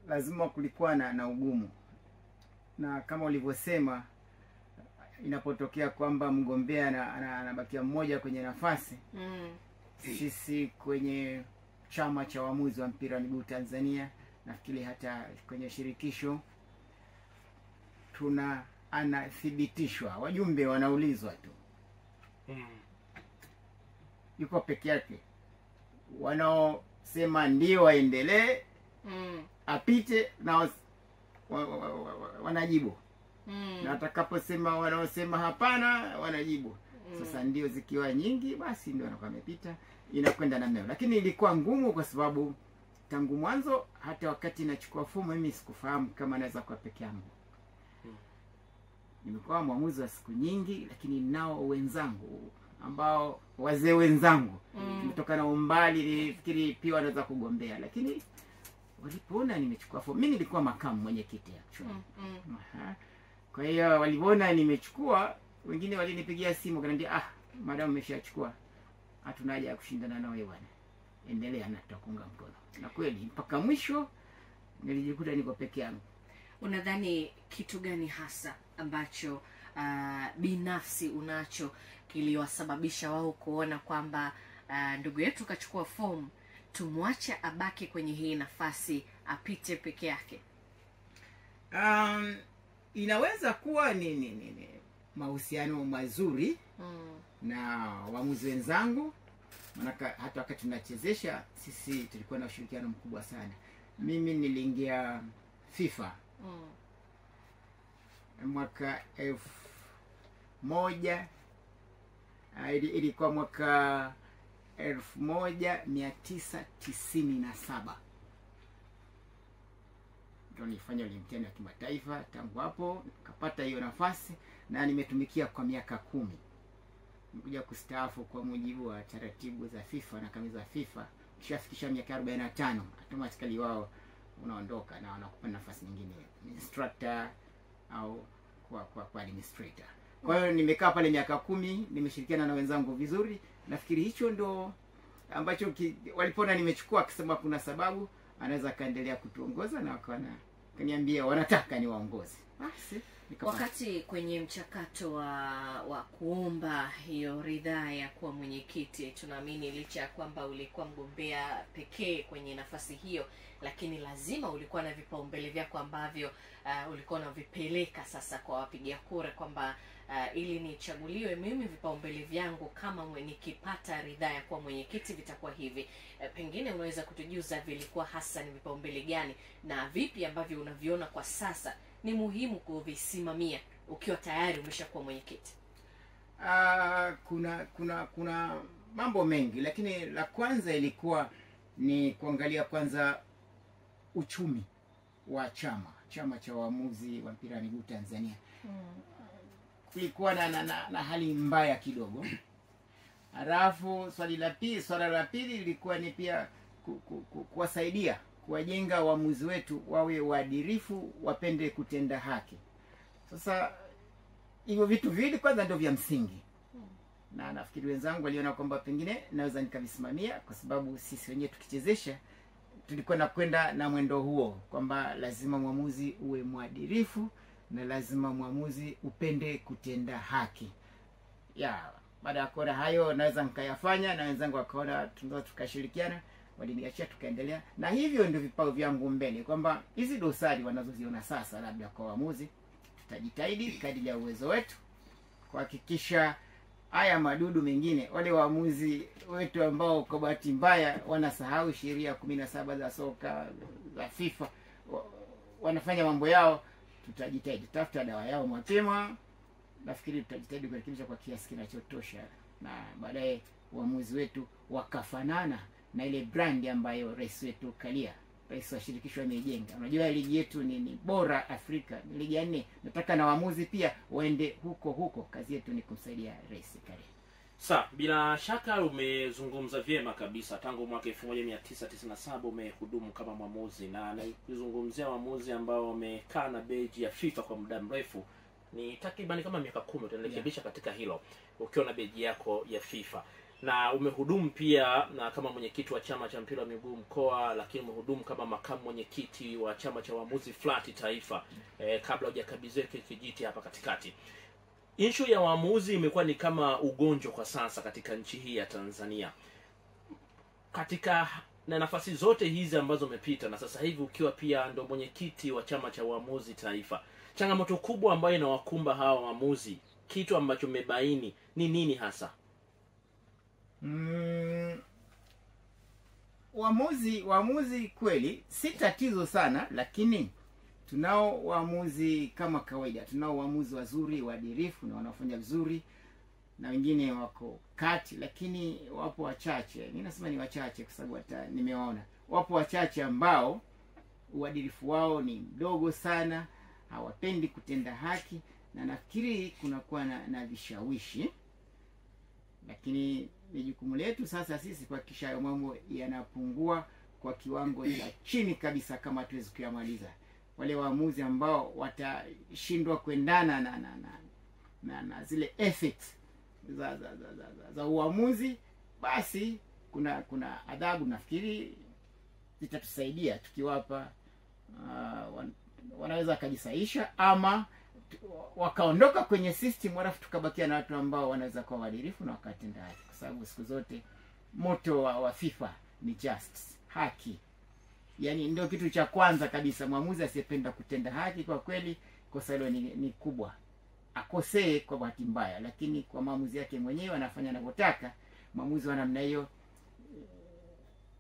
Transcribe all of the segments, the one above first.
lazima kulikuwa na ugumu, na kama ulivyosema, inapotokea kwamba mgombea anabakia mmoja kwenye nafasi, sisi kwenye chama cha waamuzi wa mpira wa miguu Tanzania, nafikiri hata kwenye shirikisho, anathibitishwa, wajumbe wanaulizwa tu, yuko peke yake, wanaosema ndio aendelee, apite, na wanajibu, na atakaposema wanaosema hapana, wanajibu. Sasa ndio zikiwa nyingi, basi ndio anakuwa amepita, inakwenda namna hiyo. Lakini ilikuwa ngumu kwa sababu tangu mwanzo, hata wakati nachukua fomu, mimi sikufahamu kama naweza kwa peke yangu. Nimekuwa mwamuzi wa siku nyingi, lakini nao wenzangu ambao wazee wenzangu, kutoka na umbali, nilifikiri pia wanaweza kugombea, lakini walipoona nimechukua fomu, mimi nilikuwa makamu mwenyekiti actually. Kwa hiyo walipoona nimechukua, wengine walinipigia simu wakaniambia, madam umeshachukua, hatuna haja ya kushindana na wewe bwana, endelea na tutakuunga mkono. Na kweli mpaka mwisho nilijikuta niko peke yangu. Unadhani kitu gani hasa ambacho binafsi unacho kiliwasababisha wao kuona kwamba ndugu yetu kachukua fomu, tumwache abaki kwenye hii nafasi, apite peke yake? Inaweza kuwa ni mahusiano mazuri na waamuzi wenzangu, maana hata wakati tunachezesha sisi tulikuwa na ushirikiano mkubwa sana. Mimi niliingia FIFA mwaka 1997, ndio nilifanya olimpiadi ya kimataifa. Tangu hapo nikapata hiyo nafasi na nimetumikia kwa miaka 10. Nikuja kustaafu kwa mujibu wa taratibu za FIFA na kanuni za FIFA. Ukishafikisha miaka 45 automatically wao unaondoka na wanakupa nafasi nyingine, instructor au kwa administrator. Kwa hiyo nimekaa pale miaka 10, nimeshirikiana na wenzangu vizuri. Nafikiri hicho ndo ambacho walipona nimechukua, akisema kuna sababu anaweza kaendelea kutuongoza, na kaniambia wanataka niwaongoze. Basi wakati kwenye mchakato wa kuomba hiyo ridhaa ya kuwa mwenyekiti, tunaamini licha ya kwamba ulikuwa mgombea pekee kwenye nafasi hiyo, lakini lazima ulikuwa na vipaumbele vyako ambavyo ulikuwa unavipeleka sasa kwa wapiga kura, kwamba ili nichaguliwe mimi, vipaumbele vyangu kama nikipata ridhaa ya kuwa mwenyekiti vitakuwa hivi. Pengine unaweza kutujuza vilikuwa hasa ni vipaumbele gani na vipi ambavyo unaviona kwa sasa ni muhimu kuvisimamia ukiwa tayari umeshakuwa mwenyekiti? Kuna mambo mengi, lakini la kwanza ilikuwa ni kuangalia kwanza uchumi wa chama cha waamuzi wa mpira wa miguu Tanzania. Kulikuwa na hali mbaya kidogo. Halafu swala la pili ilikuwa ni pia kuwasaidia, kuwajenga waamuzi wetu wawe waadilifu, wapende kutenda haki. Sasa hivyo vitu viwili kwanza ndio vya msingi. Na nafikiri wenzangu waliona kwamba pengine naweza nikavisimamia, kwa sababu sisi wenyewe tukichezesha tulikuwa nakwenda na mwendo huo, kwamba lazima mwamuzi uwe mwadilifu na lazima mwamuzi upende kutenda haki. Baada ya kuona hayo naweza nikayafanya, na wenzangu wakaona tunaweza tukashirikiana, waliniachia tukaendelea. Na hivyo ndio vipao vyangu mbele, kwamba hizi dosari wanazoziona sasa labda kwa waamuzi, tutajitahidi kadri ya uwezo wetu kuhakikisha haya madudu mengine, wale waamuzi wetu ambao kwa bahati mbaya wanasahau sheria 17 za soka za FIFA, wanafanya mambo yao, tutajitahidi tafuta dawa yao mapema. Nafikiri tutajitahidi kurekebisha kwa kiasi kinachotosha, na baadaye waamuzi wetu wakafanana na ile brand ambayo rais wetu Kalia, rais wa shirikisho, amejenga. Unajua ligi yetu ni bora Afrika, ni ligi ya 4. Nataka na waamuzi pia waende huko. Kazi yetu ni kumsaidia rais Kalia. Sawa, bila shaka umezungumza vyema kabisa. Tangu mwaka 1997 umehudumu kama mwamuzi, na kuzungumzia waamuzi ambao wamekaa na beji ya FIFA kwa muda mrefu, ni takriban kama miaka 10. Utarekebisha katika hilo ukiwa na beji yako ya FIFA. na umehudumu pia na kama mwenyekiti wa chama cha mpira wa miguu mkoa, lakini umehudumu kama makamu mwenyekiti wa chama cha waamuzi flat taifa kabla hujakabidhiwa kijiti hapa katikati. Issue ya waamuzi imekuwa ni kama ugonjwa kwa sasa katika nchi hii ya Tanzania. Katika na nafasi zote hizi ambazo umepita na sasa hivi ukiwa pia ndo mwenyekiti wa chama cha waamuzi taifa, changamoto kubwa ambayo inawakumba hawa waamuzi, kitu ambacho umebaini ni nini hasa? Waamuzi kweli si tatizo sana, lakini tunao waamuzi kama kawaida. Tunao waamuzi wazuri, waadilifu na wanafanya vizuri, na wengine wako kati, lakini wapo wachache. Mimi nasema ni wachache kwa sababu hata nimewaona. Wapo wachache ambao uadilifu wao ni mdogo sana, hawapendi kutenda haki, na nafikiri kunakuwa na vishawishi. Lakini ni jukumu letu sasa sisi kuhakikisha hayo mambo yanapungua kwa kiwango cha chini kabisa, kama hatuwezi kuyamaliza. Wale waamuzi ambao watashindwa kuendana na zile ethics za uamuzi, basi kuna adhabu nafikiri zitatusaidia tukiwapa wanaweza kujisaisha, ama wakaondoka kwenye system halafu tukabakia na watu ambao wanaweza kuwa waadilifu na wakatenda haki, kwa sababu siku zote moto wa FIFA ni justice, haki. Yaani ndio kitu cha kwanza kabisa. Mwamuzi asiyependa kutenda haki, kwa kweli kosa hilo ni kubwa. Akosee kwa bahati mbaya, lakini kwa maamuzi yake mwenyewe anafanya anavyotaka, maamuzi wa namna hiyo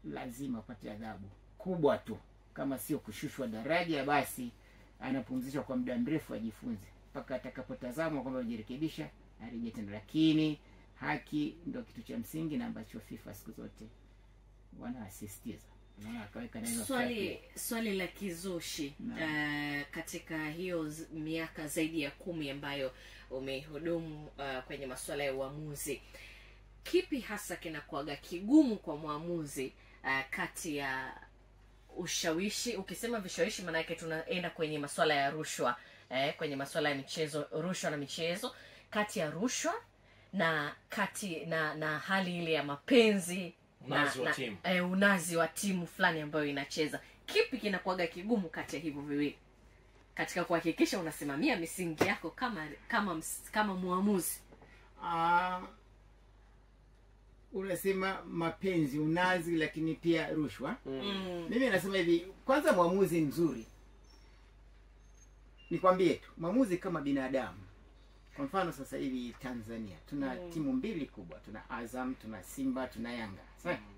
lazima apate adhabu kubwa tu. Kama sio kushushwa daraja, basi anapumzishwa kwa muda mrefu, ajifunze mpaka atakapotazama kwamba amejirekebisha, arejee tena. Lakini haki ndio kitu cha msingi na ambacho FIFA siku zote wanaasisitiza. Swali la kizushi, katika hiyo miaka zaidi ya 10 ambayo umehudumu kwenye masuala ya uamuzi, kipi hasa kinakuaga kigumu kwa muamuzi kati ya ushawishi? Ukisema vishawishi maana yake tunaenda kwenye masuala ya rushwa, kwenye masuala ya michezo, rushwa na michezo, kati ya rushwa na na hali ile ya mapenzi unazi wa timu fulani ambayo inacheza. Kipi kinakuaga kigumu kati ya hivyo viwili katika kuhakikisha unasimamia misingi yako kama muamuzi? Unasema mapenzi, unazi, lakini pia rushwa. Mimi nasema hivi, kwanza muamuzi mzuri, nikwambie tu, muamuzi kama binadamu. Kwa mfano sasa hivi Tanzania tuna timu mbili kubwa, tuna Azam, tuna Simba, tuna Yanga,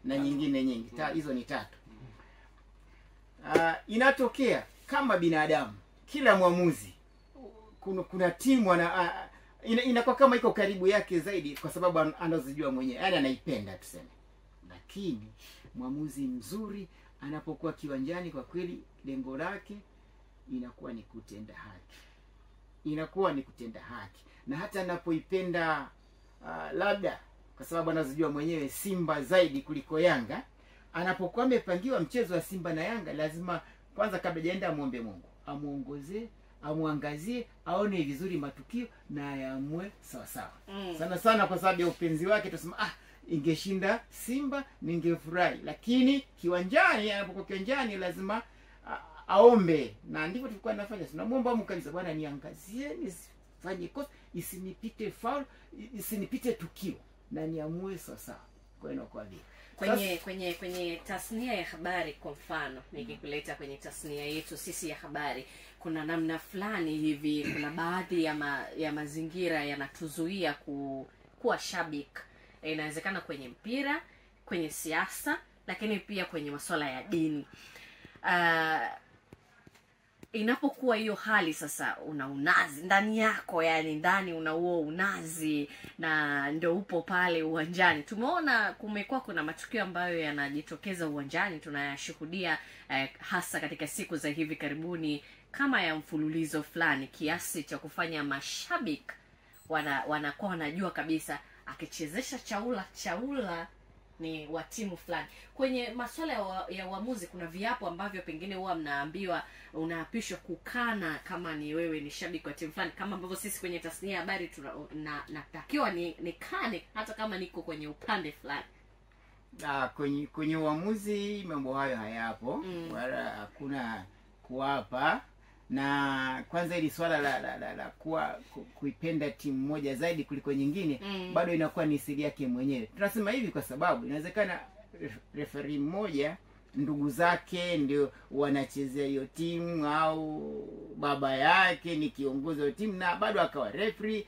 na nyingine nyingi. Hizo ni 3. Inatokea kama binadamu, kila muamuzi kuna timu inakuwa kama iko karibu yake zaidi, kwa sababu anazijua mwenyewe, yaani anaipenda tuseme. Lakini muamuzi mzuri anapokuwa kiwanjani, kwa kweli lengo lake inakuwa ni kutenda haki, na hata anapoipenda labda kwa sababu anazijua mwenyewe Simba zaidi kuliko Yanga, anapokuwa amepangiwa mchezo wa Simba na Yanga, lazima kwanza kabla hajaenda muombe Mungu, amuongoze, amuangazie, aone vizuri matukio na ayamue sawa sawa. Sana kwa sababu ya upenzi wake tusema ingeshinda Simba ningefurahi, lakini kiwanjani, anapokuwa kiwanjani lazima aombe. Na ndivyo tulikuwa tunafanya, tunamuomba Mungu kabisa, Bwana niangazie, nisifanye kosa, isinipite foul, isinipite tukio, na niamue sawa. Kwa hiyo kwa vile kwenye tasnia ya habari, kwa mfano nikikuleta kwenye tasnia yetu sisi ya habari, kuna namna fulani hivi, kuna baadhi ya mazingira yanatuzuia kuwa shabiki. Inawezekana kwenye mpira, kwenye siasa, lakini pia kwenye masuala ya dini. Inapokuwa hiyo hali sasa, una unazi ndani yako, yani ndani una huo unazi, na ndio upo pale uwanjani. Tumeona kumekuwa kuna matukio ambayo yanajitokeza uwanjani, tunayashuhudia hasa katika siku za hivi karibuni, kama ya mfululizo fulani, kiasi cha kufanya mashabiki wanakuwa wanajua kabisa akichezesha chaula ni wa timu fulani. Kwenye masuala ya uamuzi kuna viapo ambavyo pengine huwa mnaambiwa, unaapishwa kukana kama ni wewe ni shabiki wa timu fulani, kama ambavyo sisi kwenye tasnia ya habari natakiwa nikane hata kama niko kwenye upande fulani. Kwenye uamuzi mambo hayo hayapo, wala hakuna kuapa. Na kwanza ili swala la kuipenda timu moja zaidi kuliko nyingine bado inakuwa ni siri yake mwenyewe. Tunasema hivi kwa sababu inawezekana referee mmoja ndugu zake ndio wanachezea hiyo timu, au baba yake ni kiongozi wa timu na bado akawa referee.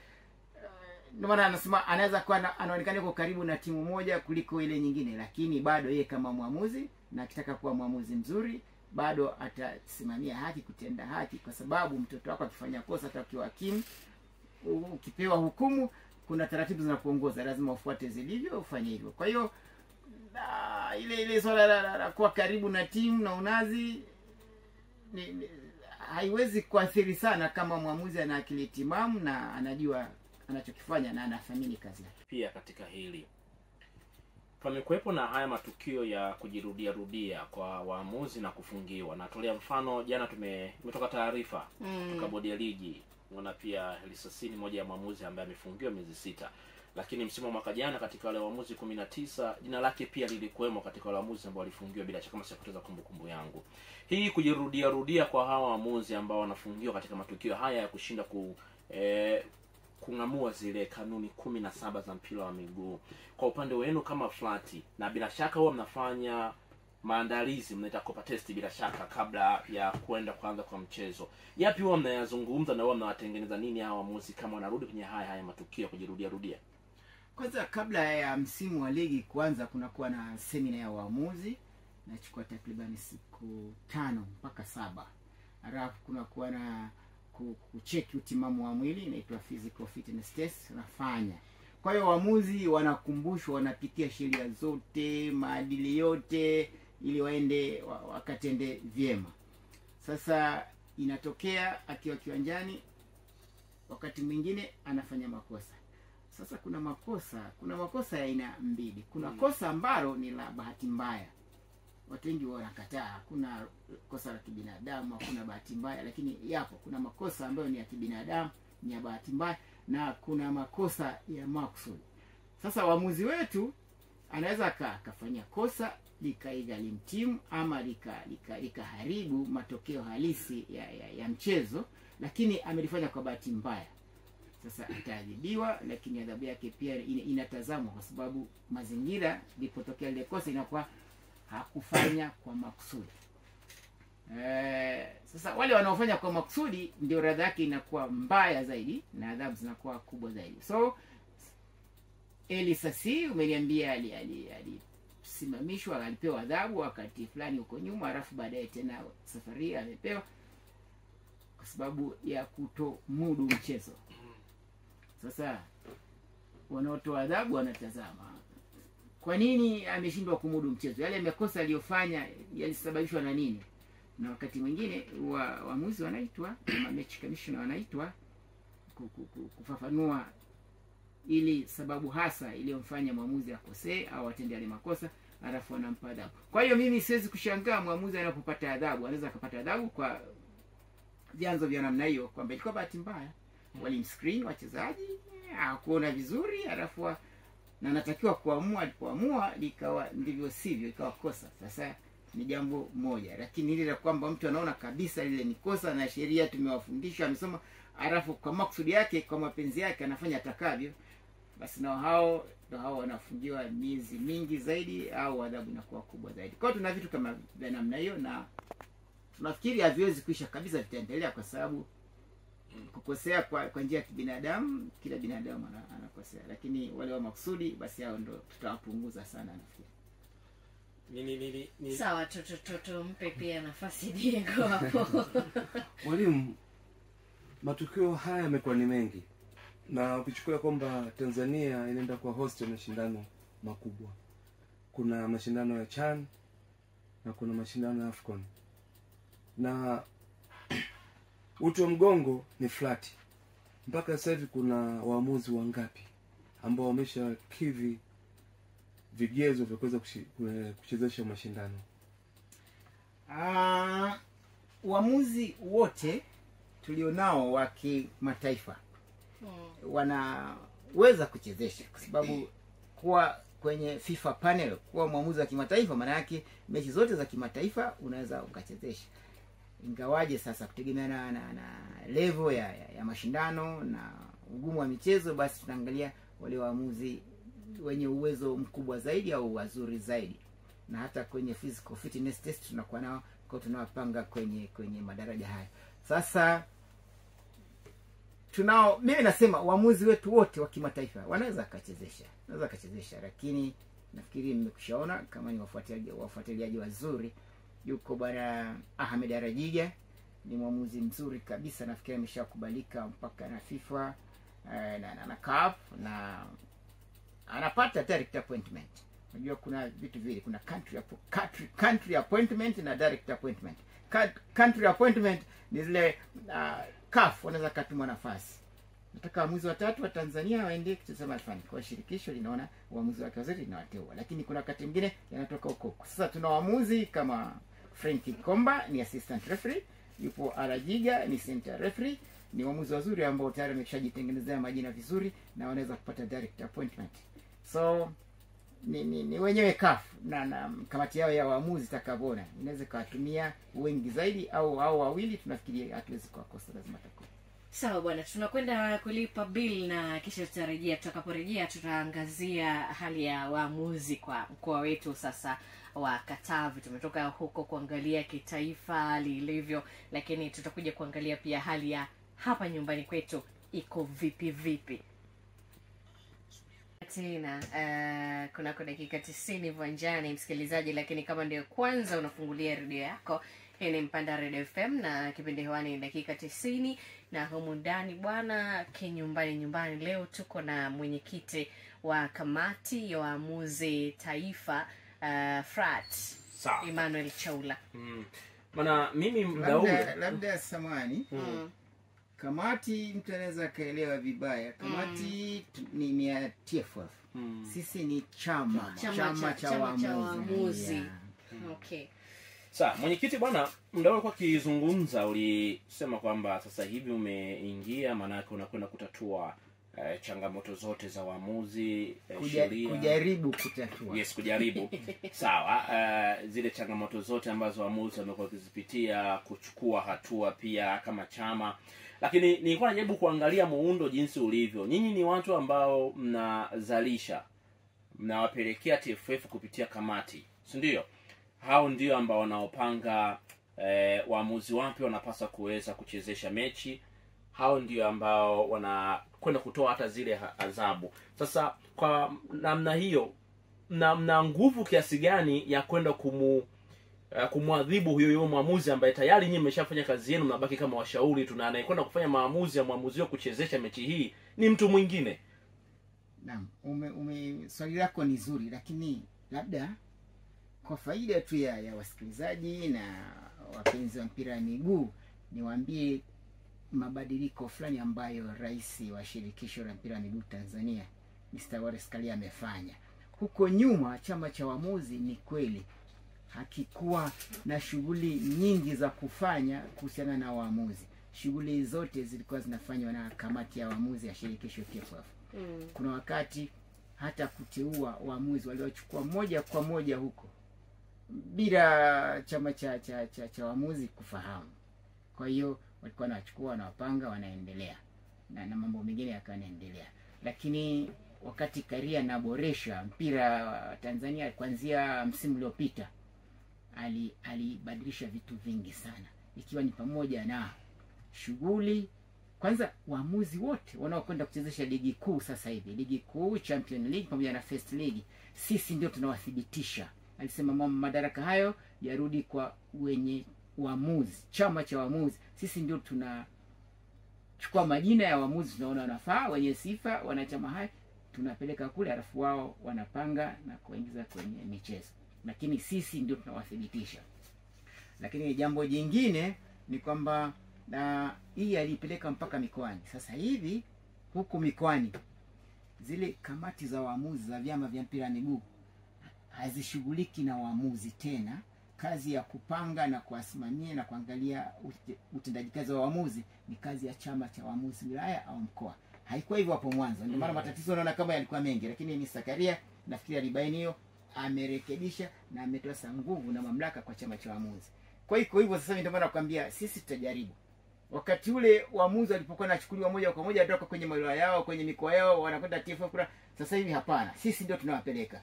Ndio maana anasema anaweza kuwa anaonekana kwa karibu na timu moja kuliko ile nyingine, lakini bado yeye kama mwamuzi, na akitaka kuwa mwamuzi mzuri bado atasimamia haki, kutenda haki, kwa sababu mtoto wako akifanya kosa, hata ukiwa hakimu, ukipewa hukumu, kuna taratibu zinakuongoza, lazima ufuate zilivyo, ufanye hivyo. Kwa hiyo ile swala la kuwa karibu na timu na unazi haiwezi kuathiri sana kama mwamuzi ana akili timamu na anajua anachokifanya na anathamini kazi yake. Pia katika hili pamekuwepo na haya matukio ya kujirudia rudia kwa waamuzi na kufungiwa. Natolea mfano, jana tumetoka taarifa kutoka bodi ya ligi, unaona pia Lisasini moja ya maamuzi ambaye amefungiwa miezi 6. Lakini msimu wa mwaka jana katika wale waamuzi 19 jina lake pia lilikuwemo katika wale waamuzi ambao walifungiwa, bila shaka kama sipoteza kumbukumbu yangu. Hii kujirudia rudia kwa hawa waamuzi ambao wanafungiwa katika matukio haya ya kushinda kung'amua zile kanuni 17 za mpira wa miguu, kwa upande wenu kama flati, na bila shaka huwa mnafanya maandalizi, mnaita copa test bila shaka kabla ya kwenda kuanza kwa mchezo, yapi huwa mnayazungumza na huwa mnawatengeneza nini hawa waamuzi kama wanarudi kwenye haya matukio ya kujirudia rudia? Kwanza kabla ya msimu wa ligi kuanza, kunakuwa na semina ya waamuzi, nachukua takriban siku 5 mpaka 7. Halafu kunakuwa na kucheki utimamu wa mwili, inaitwa physical fitness test unafanya. Kwa hiyo waamuzi wanakumbushwa, wanapitia sheria zote, maadili yote, ili waende wakatende vyema. Sasa inatokea akiwa kiwanjani wakati mwingine anafanya makosa. Sasa kuna makosa ya aina mbili. Kuna kosa ambalo ni la bahati mbaya, watu wengi wanakataa. Kuna kosa la kibinadamu, kuna bahati mbaya, lakini yapo kuna makosa ambayo ni ya kibinadamu, ni ya bahati mbaya, na kuna makosa ya makusudi. Sasa waamuzi wetu anaweza akafanya kosa likaigharimu timu ama likaharibu matokeo halisi ya mchezo, lakini amelifanya kwa bahati mbaya. Sasa ataadhibiwa, lakini adhabu yake pia inatazamwa, kwa sababu mazingira lipotokea ile kosa inakuwa hakufanya kwa makusudi. Sasa wale wanaofanya kwa makusudi ndio radha yake inakuwa mbaya zaidi na adhabu zinakuwa kubwa zaidi. So Elisasi umeniambia alisimamishwa, alipewa adhabu wakati fulani huko nyuma, alafu baadaye tena safari amepewa kwa sababu ya kutomudu mchezo. Sasa wanaotoa adhabu wanatazama kwa nini ameshindwa kumudu mchezo, yale makosa aliyofanya yalisababishwa na nini. Na wakati mwingine waamuzi wanaitwa kama match commissioner, wanaitwa kufafanua ili sababu hasa iliyomfanya mwamuzi akosee au atende yale makosa, alafu anampa adhabu. Kwa hiyo mimi siwezi kushangaa mwamuzi anapopata adhabu. Anaweza akapata adhabu kwa vyanzo vya namna hiyo, kwamba ilikuwa bahati mbaya, walimscreen wachezaji, hakuona vizuri, alafu na anatakiwa kuamua likawa ndivyo sivyo, ikawa kosa. Sasa ni jambo moja, lakini ile la kwamba mtu anaona kabisa lile ni kosa na sheria tumewafundisha, amesoma, alafu kwa makusudi yake, kwa mapenzi yake anafanya atakavyo, basi na hao wanafungiwa miezi mingi zaidi au adhabu inakuwa kubwa zaidi. Kwa hiyo tuna vitu kama vya namna hiyo, na tunafikiri haviwezi kuisha kabisa, vitaendelea, kwa sababu kukosea kwa njia ya kibinadamu, kila binadamu anakosea, lakini wale wa makusudi basi hao ndo tutawapunguza sana nafikiri. Sawa, mpe pia nafasi Diego hapo. Mwalimu, matukio haya yamekuwa ni mengi, na ukichukua kwamba Tanzania inaenda kwa host ya mashindano makubwa. Kuna mashindano ya CHAN na kuna mashindano ya AFCON, na uti wa mgongo ni flati. Mpaka sasa hivi kuna waamuzi wangapi ambao wameshakidhi vigezo vya kuweza kuchezesha mashindano? Uamuzi wote tulionao wa kimataifa wanaweza kuchezesha, kwa sababu kuwa kwenye FIFA panel, kuwa mwamuzi wa kimataifa, maana yake mechi zote za kimataifa unaweza ukachezesha. Ingawaje sasa kutegemeana na level ya mashindano na ugumu wa michezo, basi tunaangalia wale waamuzi wenye uwezo mkubwa zaidi au wazuri zaidi, na hata kwenye physical fitness test tunakuwa nao, kwa tunawapanga kwenye madaraja haya. Sasa mimi nasema waamuzi wetu wote wa kimataifa wanaweza kachezesha, lakini nafikiri mmekushaona kama ni wafuatiliaji wazuri, yuko bwana Ahmed Arajiga, ni mwamuzi mzuri kabisa, nafikiri ameshakubalika mpaka na FIFA na CAF, na anapata direct appointment. Unajua kuna vitu vile, kuna country appointment na direct appointment. Country appointment ni zile CAF wanaweza katuma nafasi, nataka waamuzi watatu wa Tanzania waende kucheza mataifa, kwa shirikisho linaona waamuzi wake wazuri linawateua, lakini kuna wakati mwingine yanatoka huko. Sasa tuna waamuzi kama Frankie Komba ni assistant referee, yupo Arajiga ni center referee, ni waamuzi wazuri ambao tayari wameshajitengenezea majina vizuri na wanaweza kupata direct appointment. So ni wenyewe CAF na kamati yao ya waamuzi takavona inaweza kuwatumia wengi zaidi au wawili, tunafikiria hatuwezi kuwakosa, lazima takuwa. Sawa bwana, tunakwenda kulipa bill na kisha tutarejea. Tutakaporejea tutaangazia hali ya waamuzi kwa mkoa wetu sasa wa Katavi. Tumetoka huko kuangalia kitaifa hali ilivyo, lakini tutakuja kuangalia pia hali ya hapa nyumbani kwetu iko vipi. Tena kuna dakika 90 viwanjani msikilizaji, lakini kama ndio kwanza unafungulia redio yako, hii ni Mpanda Radio FM na kipindi hewani ni dakika 90, na humu ndani bwana nyumbani. Leo tuko na mwenyekiti wa kamati ya waamuzi taifa FRAT, Emmanuel Chaula. Maana mimi labda samani kamati mtu anaweza kaelewa vibaya. Kamati ni ya TFF. Sisi ni chama cha waamuzi. Yeah. Okay. Sawa, mwenyekiti bwana, muda wako akizungumza ulisema kwamba sasa hivi umeingia, maana yake unakwenda kutatua changamoto zote za waamuzi, sheria, kujaribu kutatua. Yes, kujaribu. Sawa, zile changamoto zote ambazo waamuzi wamekuwa wakizipitia, kuchukua hatua pia kama chama. Lakini nilikuwa najaribu kuangalia muundo jinsi ulivyo. Nyinyi ni watu ambao mnazalisha, mnawapelekea TFF kupitia kamati, si ndio? Hao ndio ambao wanaopanga waamuzi wapi wanapaswa kuweza kuchezesha mechi. Hao ndio ambao wanakwenda kutoa hata zile adhabu. Sasa kwa namna hiyo, mna nguvu kiasi gani ya kwenda kumwadhibu huyo mwamuzi ambaye tayari nyinyi mmeshafanya kazi yenu, mnabaki kama washauri tu, na anayekwenda kufanya maamuzi ya mwamuzi wao kuchezesha mechi hii ni mtu mwingine? Naam, swali lako ni zuri, lakini labda kwa faida tu ya wasikilizaji na wapenzi wa mpira wa miguu niwaambie mabadiliko fulani ambayo rais wa shirikisho la mpira wa miguu Tanzania Mr. Wallace Karia amefanya. Huko nyuma chama cha waamuzi ni kweli hakikuwa na shughuli nyingi za kufanya kuhusiana na waamuzi. Shughuli zote zilikuwa zinafanywa na kamati ya waamuzi ya shirikisho TFF. Kuna wakati hata kuteua waamuzi waliochukua moja kwa moja huko bila chama cha waamuzi kufahamu. Kwa hiyo walikuwa wanachukua na wapanga wanaendelea na mambo mengine yakaendelea. Lakini wakati Karia anaboresha mpira wa Tanzania kuanzia msimu uliopita, alibadilisha vitu vingi sana, ikiwa ni pamoja na shughuli. Kwanza waamuzi wote wanaokwenda kuchezesha ligi kuu sasa hivi, ligi kuu, Champion League pamoja na First League, sisi ndio tunawathibitisha. Alisema madaraka hayo yarudi kwa wenye waamuzi, chama cha waamuzi. Sisi ndio tunachukua majina ya waamuzi tunaona wanafaa, wenye sifa, wanachama hai, tunapeleka kule, alafu wao wanapanga na kuingiza kwenye michezo. Lakini sisi ndio tunawathibitisha. Lakini jambo jingine ni kwamba hii alipeleka mpaka mikoani. Sasa hivi huku mikoani zile kamati za waamuzi za vyama vya mpira wa miguu hazishughuliki na waamuzi tena. Kazi ya kupanga na kuwasimamia na kuangalia utendaji kazi wa waamuzi ni kazi ya chama cha waamuzi wilaya au mkoa. Haikuwa hivyo hapo mwanzo. Ndio maana matatizo unaona kama yalikuwa mengi, lakini ni Zakaria nafikiri alibaini hiyo, amerekebisha na ametoa nguvu na mamlaka kwa chama cha waamuzi. Kwa hivyo sasa ndio maana nakwambia sisi tutajaribu. Wakati ule waamuzi walipokuwa nachukuliwa moja kwa moja kutoka kwenye wilaya yao, kwenye mikoa yao, wanakwenda TFF kura, sasa hivi hapana. Sisi ndio tunawapeleka.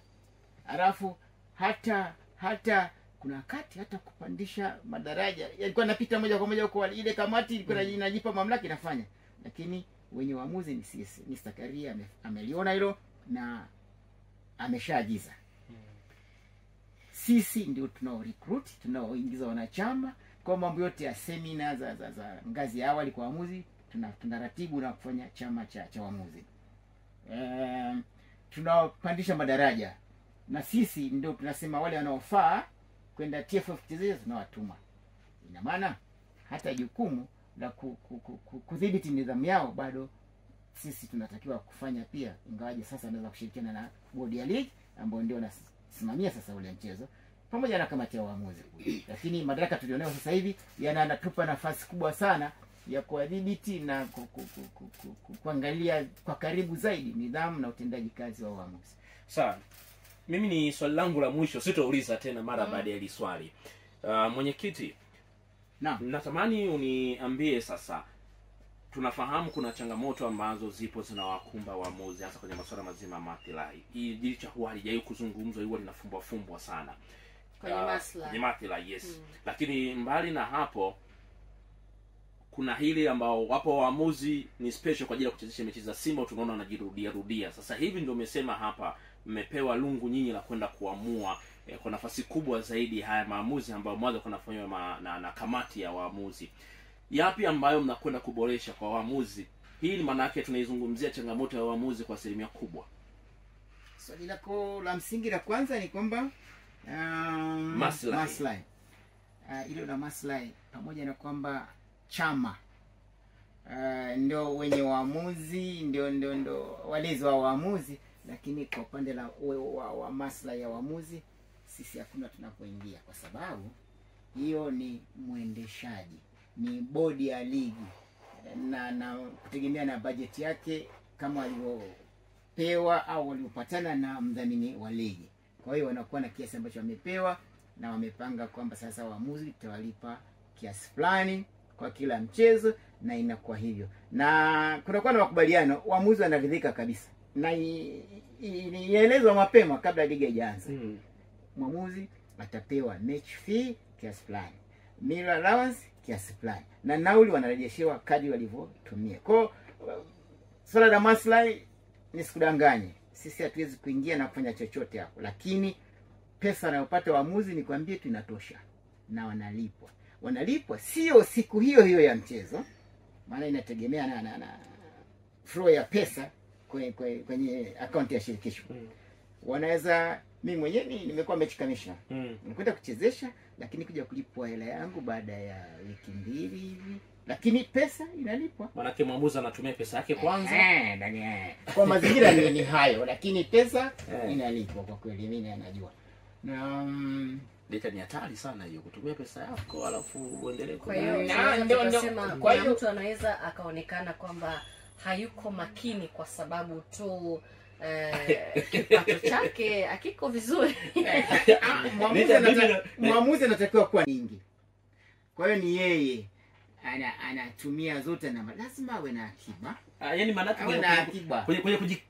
Alafu hata kuna wakati hata kupandisha madaraja yalikuwa napita moja kwa moja huko, ile kamati ilikuwa inajipa mamlaka inafanya, lakini wenye waamuzi ni sisi. Ni Zakaria ameliona hilo na ameshaagiza. Sisi ndio tunao recruit, tunaoingiza wanachama kwa mambo yote ya semina za ngazi ya awali kwa waamuzi. Tunaratibu na kufanya chama cha waamuzi. Tunapandisha madaraja, na sisi ndio tunasema wale wanaofaa kwenda TFF kuchezea tunawatuma. Ina maana hata jukumu la kudhibiti nidhamu yao bado sisi tunatakiwa kufanya pia, ingawaje sasa naweza kushirikiana na bodi ya ligi ambao ndio nasimamia sasa ule mchezo pamoja na kamati ya waamuzi. Lakini madaraka tulionao sasa hivi yanatupa nafasi kubwa sana ya kuadhibiti na kuangalia kwa karibu zaidi nidhamu na utendaji kazi wa waamuzi. Sawa. Mimi ni swali langu la mwisho, sitauliza tena mara baada ya hili swali. Mwenyekiti, natamani uniambie sasa, tunafahamu kuna changamoto ambazo zipo zinawakumba waamuzi hasa kwenye masuala mazima maslahi. Hii licha huwa halijai kuzungumzwa, huwa linafumbwa sana kwenye maslahi. Yes. Lakini mbali na hapo kuna hili ambao wapo waamuzi ni special kwa ajili ya kuchezesha mechi za Simba, tunaona wanajirudia. Sasa hivi ndio umesema hapa mmepewa lungu nyinyi la kwenda kuamua kwa nafasi kubwa zaidi haya maamuzi ambayo mwanzo kunafanywa na kamati ya waamuzi. Yapi ambayo mnakwenda kuboresha kwa waamuzi? Hili maana yake tunaizungumzia changamoto ya waamuzi kwa asilimia kubwa. Swali lako la msingi la kwanza ni kwamba maslahi. Ile la maslahi pamoja na kwamba chama ndio wenye waamuzi, ndio walezi wa waamuzi, lakini kwa upande la wa maslahi ya waamuzi sisi hakuna tunapoingia, kwa sababu hiyo ni mwendeshaji, ni bodi ya ligi na kutegemea na bajeti yake kama walivyopewa au waliopatana na mdhamini wa ligi. Kwa hiyo wanakuwa na kiasi ambacho wamepewa na wamepanga kwamba sasa waamuzi tutawalipa kiasi fulani kwa kila mchezo, na inakuwa hivyo. Na kunakuwa na makubaliano, waamuzi wanaridhika kabisa. Na ielezwa mapema kabla ligi haijaanza. Mwamuzi atapewa match fee kiasi fulani, meal allowance kiasi fulani, na nauli wanarejeshewa kadri walivyotumia. Kwa swala la maslahi nisikudanganye, sisi hatuwezi kuingia na kufanya chochote hapo, lakini pesa wanayopata waamuzi ni kwambie tu inatosha, na wanalipwa sio siku hiyo ya mchezo, maana inategemea na flow ya pesa kwenye account ya shirikisho. Wanaweza, mimi mwenyewe nimekuwa match commissioner, nikwenda kuchezesha, lakini kuja kulipwa hela yangu baada ya wiki 2 hivi, lakini pesa inalipwa. Maana yake mwamuzi anatumia pesa yake kwanza. Kwa mazingira ni hayo, lakini pesa inalipwa. Kwa kweli mimi najua. Na Data ni hatari sana hiyo, kutumia pesa yako alafu uendelee. Kwa hiyo ndio mtu anaweza akaonekana kwamba hayuko makini kwa sababu tu kipato chake hakiko vizuri. Mwamuzi anatakiwa kuwa nyingi. Kwa hiyo ni yeye anatumia zote, na lazima awe na akiba. Yaani maana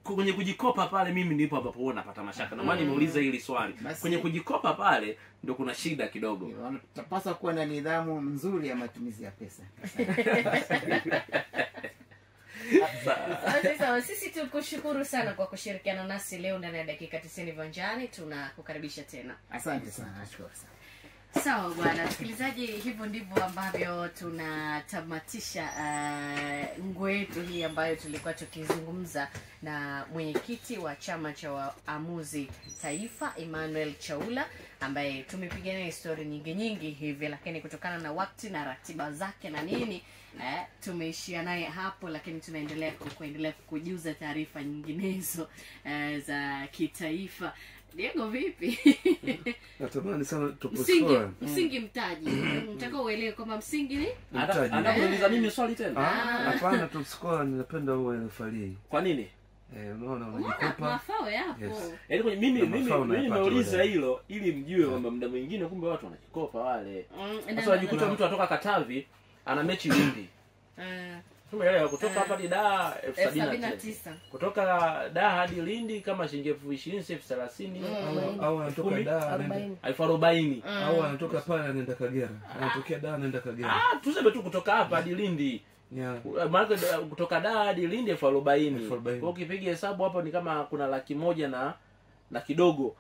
kwenye kujikopa pale mimi ndipo hapo napata mashaka. Na maana nimeuliza hili swali. Kwenye kujikopa pale ndio kuna shida kidogo. Tunapaswa kuwa na nidhamu nzuri ya matumizi ya pesa. Sasa sisi tukushukuru sana kwa kushirikiana nasi leo ndani ya dakika 90 viwanjani. Tunakukaribisha tena. Asante sana, nashukuru sana. Sawa bwana msikilizaji, hivyo ndivyo ambavyo tunatamatisha ngwe yetu hii ambayo tulikuwa tukizungumza na mwenyekiti wa chama cha waamuzi taifa Emmanuel Chaula, ambaye tumepigana historia nyingi hivi, lakini kutokana na wakati na ratiba zake na nini tumeishia naye hapo, lakini tunaendelea kujuza taarifa nyinginezo za kitaifa. Diego vipi? Natamani sana msingi, msingi mtaji. Nataka uelewe kwamba msingi ni mtaji. Anakuuliza mimi swali tena? Hapana, top scorer ninapenda uwe referee. Kwa nini? Unaona unajikopa. Mafao yapo. Yaani kwenye mimi nimeuliza hilo ili mjue kwamba muda mwingine kumbe watu wanajikopa wale. Sasa unajikuta mtu atoka Katavi ana mechi Lindi. Tumeelewa kutoka hapa hadi Dar 79. Kutoka Dar hadi Lindi kama shilingi 20,000 30,000 au anatoka Dar 40,000 au anatoka pale anaenda Kagera. Anatokea Dar anaenda Kagera. Tuseme tu kutoka hapa hadi Lindi. Maana kutoka Dar hadi Lindi 40,000. Kwa ukipiga hesabu hapo ni kama kuna 100,000 na kidogo.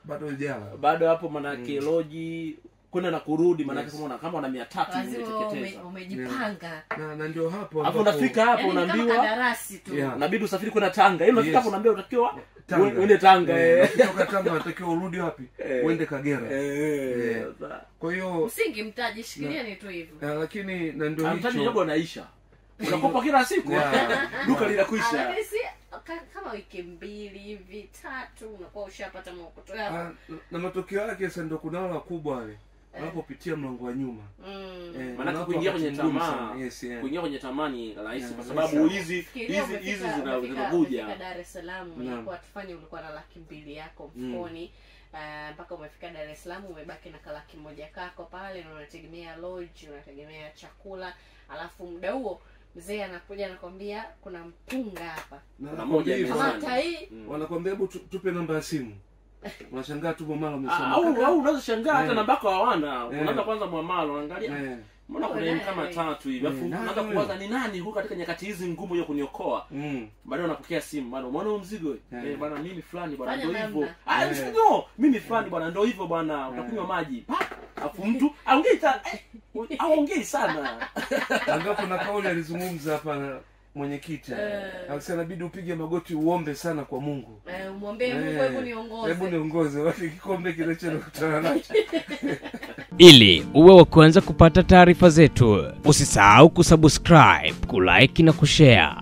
Bado hapo manake loji kuna na kurudi manake kama una 300 umeteketeza. Umejipanga. Na ndio hapo hapo unafika hapo unaambiwa kandarasi tu. Unabidi usafiri kwenda Tanga. Yaani unafika hapo unaambiwa utakiwa uende Tanga. Kutoka Tanga unatakiwa urudi wapi? Uende Kagera. Kwa hiyo msingi mtaji shikilia ni tu hivyo. Lakini na ndio hicho. Mtaji jogo unaisha. Unakopa kila siku. Duka linakwisha. Lakini si kama wiki 2 hivi 3 unakuwa ushapata maokoto yako. Na matokeo yake sasa ndio kuna wale wakubwa wale wanapopitia mlango wa nyuma. Maana kuingia kwenye tamaa, kuingia kwenye tamani rahisi kwa sababu hizi zinakuja. Dar es Salaam ilikuwa tufanye ulikuwa na 200,000 yako mfukoni. Mpaka umefika Dar es Salaam umebaki na 100,000 kako pale na unategemea lodge, unategemea chakula, alafu muda huo mzee anakuja anakwambia kuna mpunga hapa. Kuna moja hivi wanakuambia hebu tupe namba ya simu. Unashangaa tu mwamalo umesema. Au unaweza shangaa hata namba yako hawana. Unaanza kwanza mwamalo unaangalia. Mbona kuna kama 3 hivi. Alafu unaanza kuwaza ni nani huko katika nyakati hizi ngumu hiyo kuniokoa. Baadaye unapokea simu bwana, umeona huo mzigo? Bwana mimi fulani bwana ndio hivyo. Sio mimi fulani bwana ndio hivyo bwana, utakunywa maji. Alafu mtu aongei sana. Angapo na kauli alizungumza hapa mwenyekiti. Akasema inabidi upige magoti uombe sana kwa Mungu. Muombe Mungu hebu niongoze. Hebu niongoze wapi kikombe kinachokutana nacho. Ili uwe wa kwanza kupata taarifa zetu, usisahau kusubscribe, kulike na kushare.